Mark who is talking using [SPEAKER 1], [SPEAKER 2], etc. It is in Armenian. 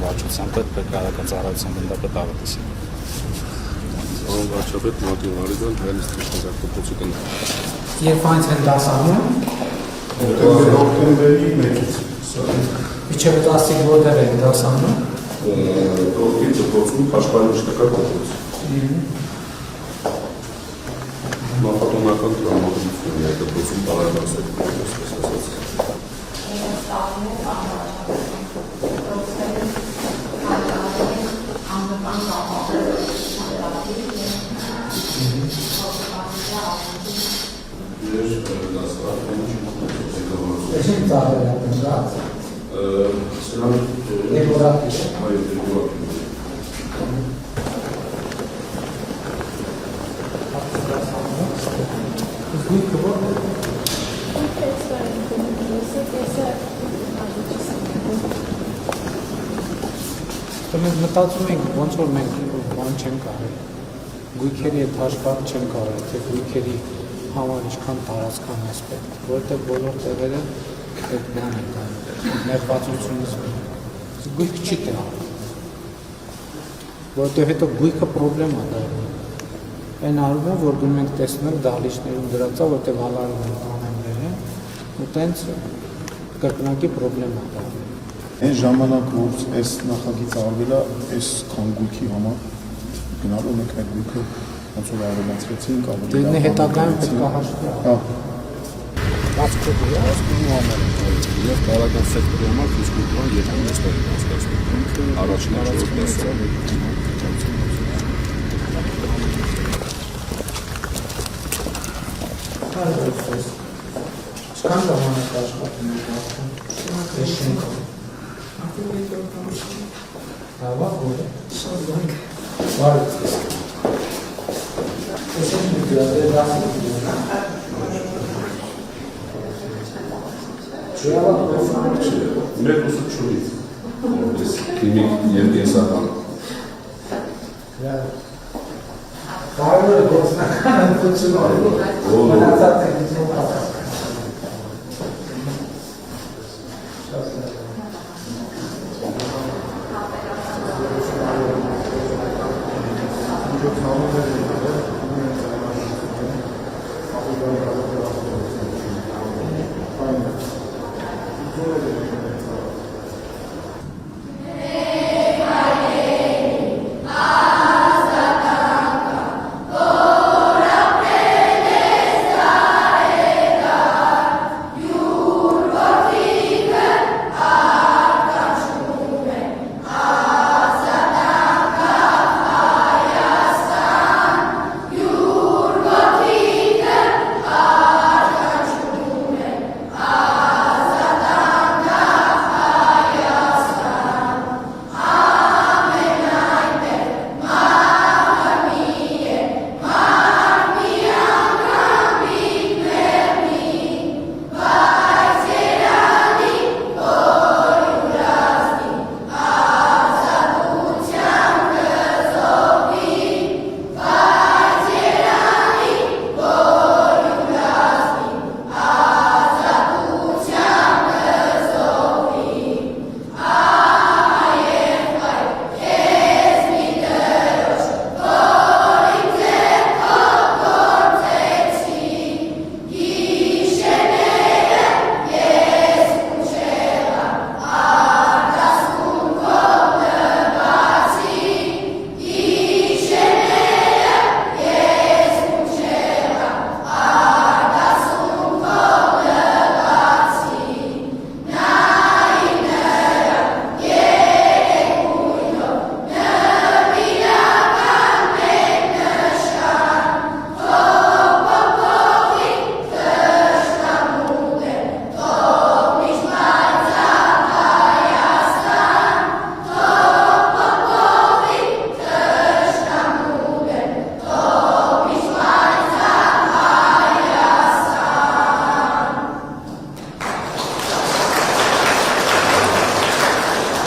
[SPEAKER 1] վարչության պետ, պետքարտական ծառայության գնդապետ Ավետիսյան։
[SPEAKER 2] Պարոն վարչապետ Մարտին Արիդյան, հայերենի փոխանցի կնա։
[SPEAKER 3] Երբ այն են դասանում,
[SPEAKER 2] հոկտեմբերի 1-ից։
[SPEAKER 3] Միջև 10-ից որտեղ են դասանում։
[SPEAKER 2] Դոկտորի դպրոցում Խաչկարի մշտական կողմից։ Նախատոնական տրամադրություն է դպրոցում բարակացել, այսպես ասած։
[SPEAKER 3] Այսինքն ծառայել են դրած։
[SPEAKER 2] Սրանք
[SPEAKER 3] Դեկորատիվ։
[SPEAKER 2] այո, դեկորատիվ։
[SPEAKER 3] Գույքը որտե՞ղ է։ Մենք մտածում ենք ոնց որ մենք բան չենք արել։ Գույքերի հետ հաշվառ չենք արել, թե գույքերի համար ինչքան տարածքան ասպեկտ, որտեղ բոլոր տեղերը այդ բան են կանում, ներվածությունից գույք չի տեղում, որտեղ հետո գույքը պրոբլեմ է դառնում, այն արում է, որ գնում ենք տեսնել դահլիճներում դրածա, որտեղ հալարում են կանեմներ են, ու տենց կրկնակի պրոբլեմ է դառնում։
[SPEAKER 4] Այն ժամանակ, որ այս նախագիծ արվել է, այս քան գույքի համար գնալու ենք այդ գույքը ոնց որ ավելացրեցինք, ավելի
[SPEAKER 3] Դե հետագայում պետք է հաշվի։
[SPEAKER 4] Հա։
[SPEAKER 1] Ասկոդի համար եւ բարական սեկտորի համար ֆիզկուլտուրան երբեմն էստեղ են հասկացնում։ Առաջին դասը
[SPEAKER 3] Ինչքան ժամանակ աշխատում եք արդեն։ Ես շենքում։ Հավա որ է։ Շնորհակ։ Բարի։ Ես եմ դրել դասը։
[SPEAKER 2] Մեկ ուսուցչուհի, որպես քիմիկ և կենսական։
[SPEAKER 3] Կարևոր է գործնական ընդունումը, մնացած է գիծում պատասխան։
[SPEAKER 4] Thank you.